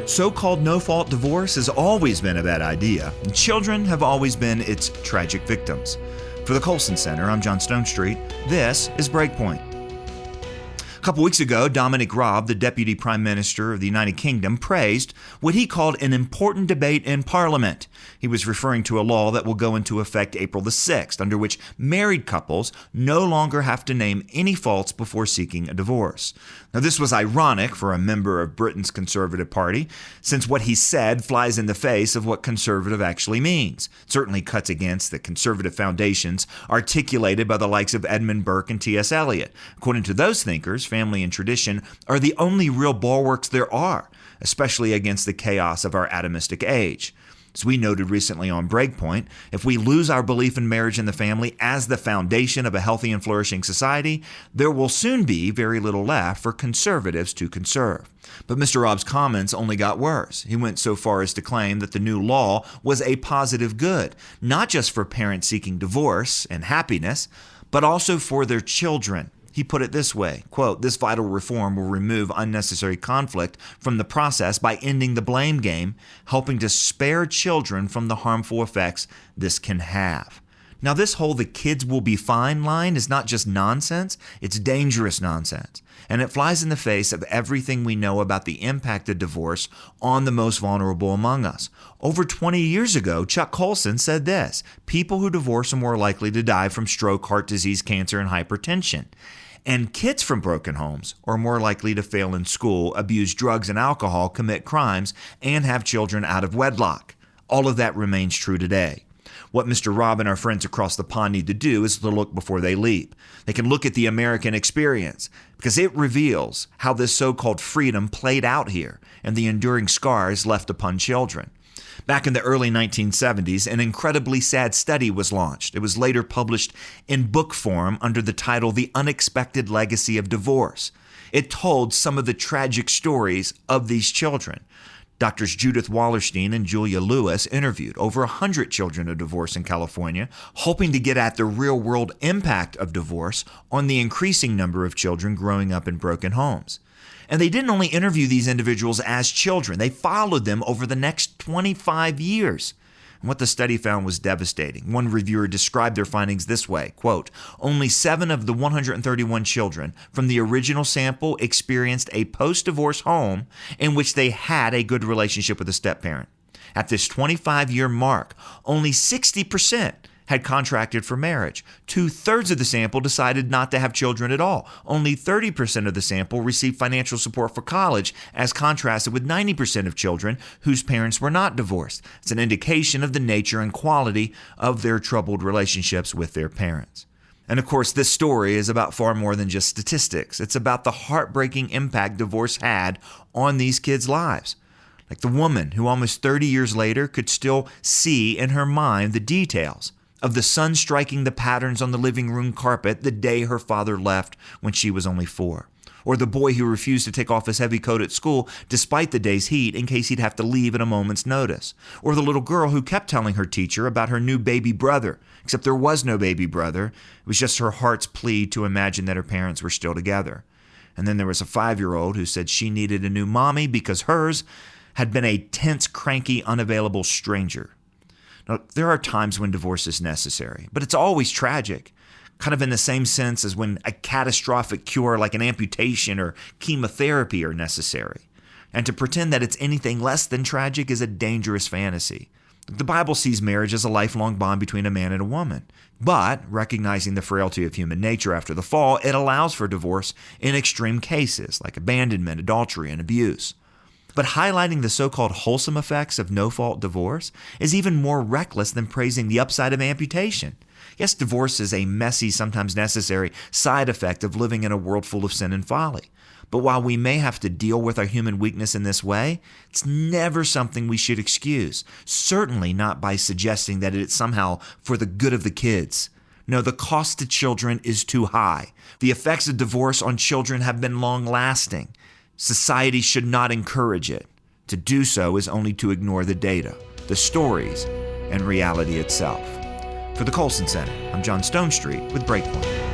So-called no-fault divorce has always been a bad idea, and children have always been its tragic victims. For the Colson Center, I'm John Stonestreet. This is BreakPoint. A couple weeks ago, Dominic Raab, the Deputy Prime Minister of the United Kingdom, praised what he called an important debate in Parliament. He was referring to a law that will go into effect April the 6th, under which married couples no longer have to name any faults before seeking a divorce. Now, this was ironic for a member of Britain's Conservative Party, since what he said flies in the face of what conservative actually means. It certainly cuts against the conservative foundations articulated by the likes of Edmund Burke and T.S. Eliot. According to those thinkers, family and tradition are the only real bulwarks there are, especially against the chaos of our atomistic age. As we noted recently on BreakPoint, if we lose our belief in marriage and the family as the foundation of a healthy and flourishing society, there will soon be very little left for conservatives to conserve. But Mr. Raab's comments only got worse. He went so far as to claim that the new law was a positive good, not just for parents seeking divorce and happiness, but also for their children. He put it this way, quote, "This vital reform will remove unnecessary conflict from the process by ending the blame game, helping to spare children from the harmful effects this can have." Now, this whole "the kids will be fine" line is not just nonsense, it's dangerous nonsense. And it flies in the face of everything we know about the impact of divorce on the most vulnerable among us. Over 20 years ago, Chuck Colson said this: "People who divorce are more likely to die from stroke, heart disease, cancer, and hypertension. And kids from broken homes are more likely to fail in school, abuse drugs and alcohol, commit crimes, and have children out of wedlock." All of that remains true today. What Mr. Raab and our friends across the pond need to do is to look before they leap. They can look at the American experience because it reveals how this so-called freedom played out here and the enduring scars left upon children. Back in the early 1970s, an incredibly sad study was launched. It was later published in book form under the title The Unexpected Legacy of Divorce. It told some of the tragic stories of these children. Doctors Judith Wallerstein and Julia Lewis interviewed over 100 children of divorce in California, hoping to get at the real-world impact of divorce on the increasing number of children growing up in broken homes. And they didn't only interview these individuals as children, they followed them over the next 25 years. And what the study found was devastating. One reviewer described their findings this way, quote, "Only 7 of the 131 children from the original sample experienced a post-divorce home in which they had a good relationship with a step-parent. At this 25-year mark, only 60% had contracted for marriage. 2/3 of the sample decided not to have children at all. Only 30% of the sample received financial support for college, as contrasted with 90% of children whose parents were not divorced. It's an indication of the nature and quality of their troubled relationships with their parents." And of course, this story is about far more than just statistics. It's about the heartbreaking impact divorce had on these kids' lives. Like the woman who almost 30 years later could still see in her mind the details of the sun striking the patterns on the living room carpet the day her father left when she was only 4. Or the boy who refused to take off his heavy coat at school despite the day's heat in case he'd have to leave at a moment's notice. Or the little girl who kept telling her teacher about her new baby brother, except there was no baby brother. It was just her heart's plea to imagine that her parents were still together. And then there was a 5-year-old who said she needed a new mommy because hers had been a tense, cranky, unavailable stranger. Now, there are times when divorce is necessary, but it's always tragic, kind of in the same sense as when a catastrophic cure like an amputation or chemotherapy are necessary. And to pretend that it's anything less than tragic is a dangerous fantasy. The Bible sees marriage as a lifelong bond between a man and a woman, but recognizing the frailty of human nature after the fall, it allows for divorce in extreme cases like abandonment, adultery, and abuse. But highlighting the so-called wholesome effects of no-fault divorce is even more reckless than praising the upside of amputation. Yes, divorce is a messy, sometimes necessary side effect of living in a world full of sin and folly. But while we may have to deal with our human weakness in this way, it's never something we should excuse, certainly not by suggesting that it's somehow for the good of the kids. No, the cost to children is too high. The effects of divorce on children have been long-lasting. Society should not encourage it. To do so is only to ignore the data, the stories, and reality itself. For the Colson Center, I'm John Stonestreet with BreakPoint.